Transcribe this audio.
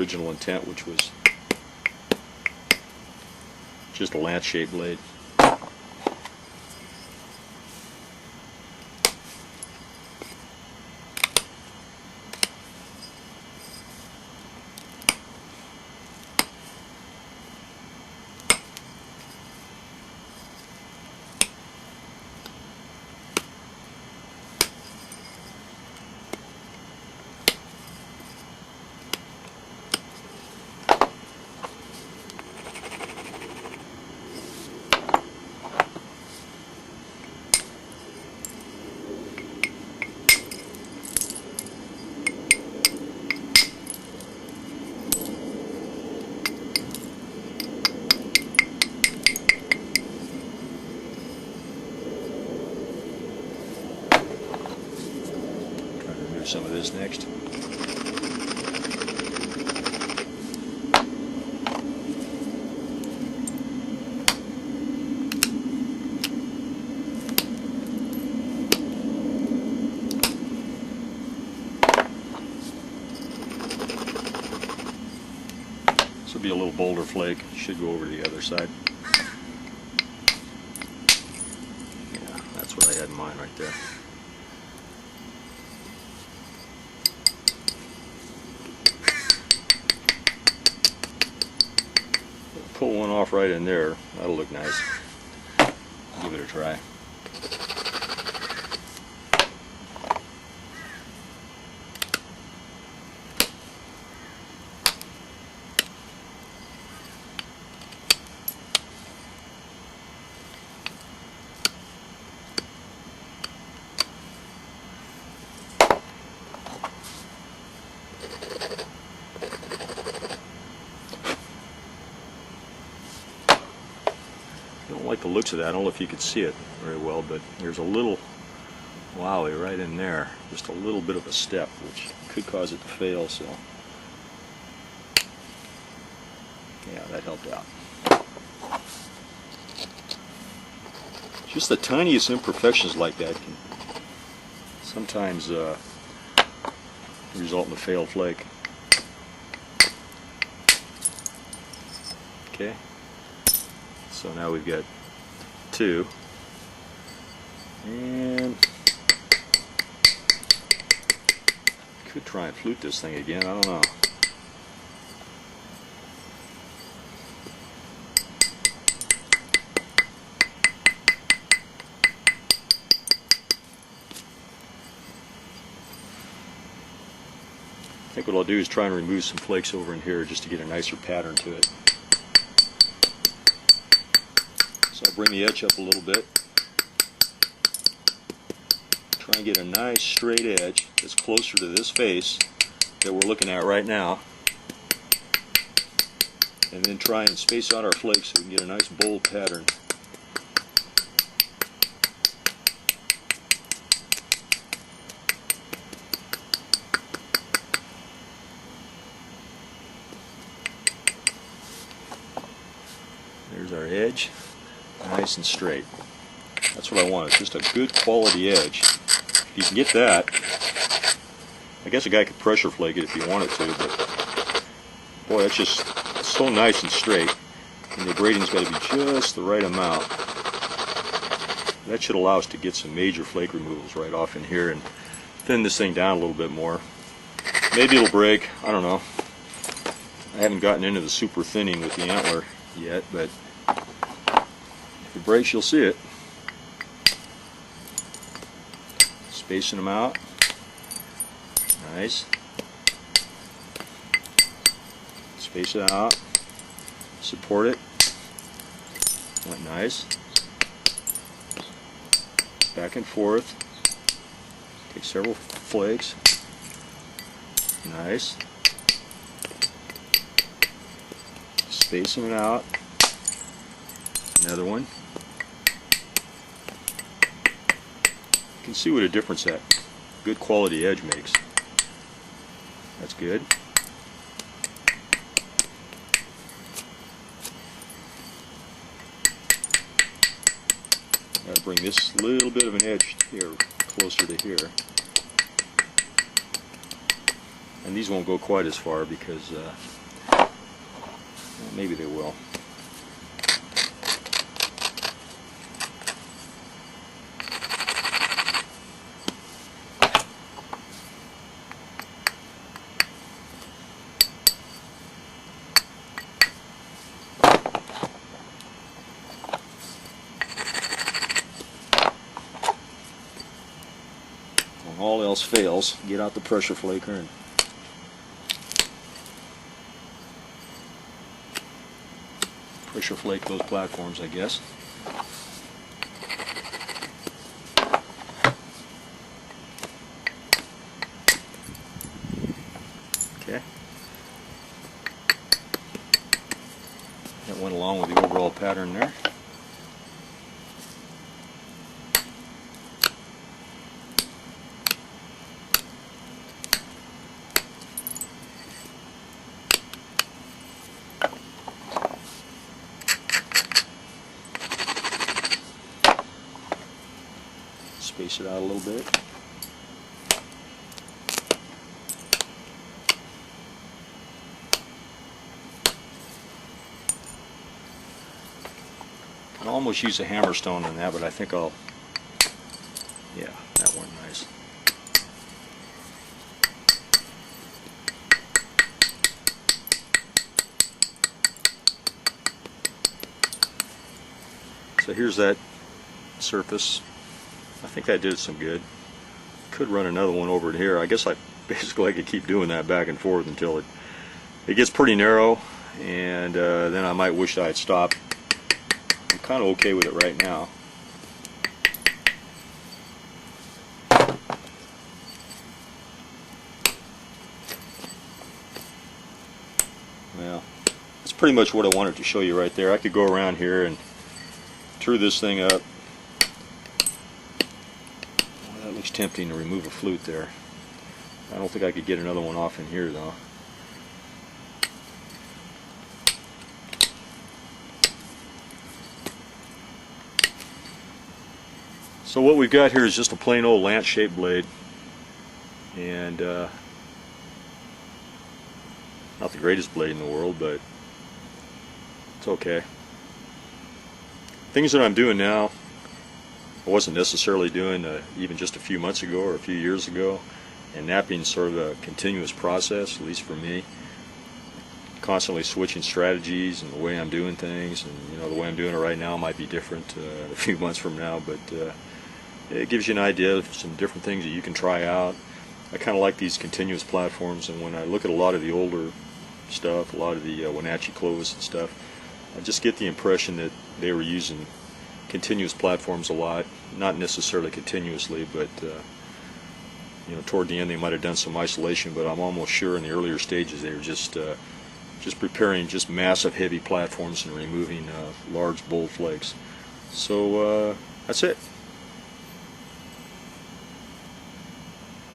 original intent, which was just a lance-shaped blade. Some of this next. This will be a little bolder flake. Should go over to the other side. Yeah, that's what I had in mind right there. Pull one off right in there. That'll look nice. Give it a try. I don't like the looks of that. I don't know if you could see it very well, but there's a little wowie right in there. Just a little bit of a step, which could cause it to fail, so yeah, that helped out. Just the tiniest imperfections like that can sometimes result in a failed flake. Okay. So now we've got two, and could try and flute this thing again, I don't know. I think what I'll do is try and remove some flakes over in here just to get a nicer pattern to it. So I'll bring the edge up a little bit. Try and get a nice straight edge that's closer to this face that we're looking at right now. And then try and space out our flakes so we can get a nice bold pattern. There's our edge. Nice and straight. That's what I want. It's just a good quality edge. If you can get that, I guess a guy could pressure flake it if he wanted to, but boy, that's just so nice and straight. And the abrading's got to be just the right amount. That should allow us to get some major flake removals right off in here and thin this thing down a little bit more. Maybe it'll break. I don't know. I haven't gotten into the super thinning with the antler yet, but if it breaks, you'll see it. Spacing them out. Nice. Space it out. Support it. Went nice. Back and forth. Take several flakes. Nice. Spacing it out. Another one. You can see what a difference that good quality edge makes. That's good. Gotta bring this little bit of an edge here closer to here. And these won't go quite as far because well, maybe they will. When all else fails, get out the pressure flaker and pressure flake those platforms, I guess. Okay. That went along with the overall pattern there. Space it out a little bit. I'll almost use a hammerstone on that, but I think I'll, yeah, that went nice. So here's that surface. I think that did some good. Could run another one over to here. I guess I could keep doing that back and forth until it gets pretty narrow, and then I might wish I'd stopped. I'm kind of okay with it right now. Well, that's pretty much what I wanted to show you right there. I could go around here and true this thing up. Well, that looks tempting to remove a flute there. I don't think I could get another one off in here though. So what we've got here is just a plain old lance-shaped blade, and not the greatest blade in the world, but it's okay. Things that I'm doing now, I wasn't necessarily doing even just a few months ago or a few years ago, and knapping is sort of a continuous process, at least for me. Constantly switching strategies and the way I'm doing things, and you know, the way I'm doing it right now might be different a few months from now, but it gives you an idea of some different things that you can try out. I kind of like these continuous platforms, and when I look at a lot of the older stuff, a lot of the Wenatchee Clovis and stuff, I just get the impression that they were using continuous platforms a lot. Not necessarily continuously, but you know, toward the end they might have done some isolation, but I'm almost sure in the earlier stages they were just preparing just massive heavy platforms and removing large bold flakes. So that's it.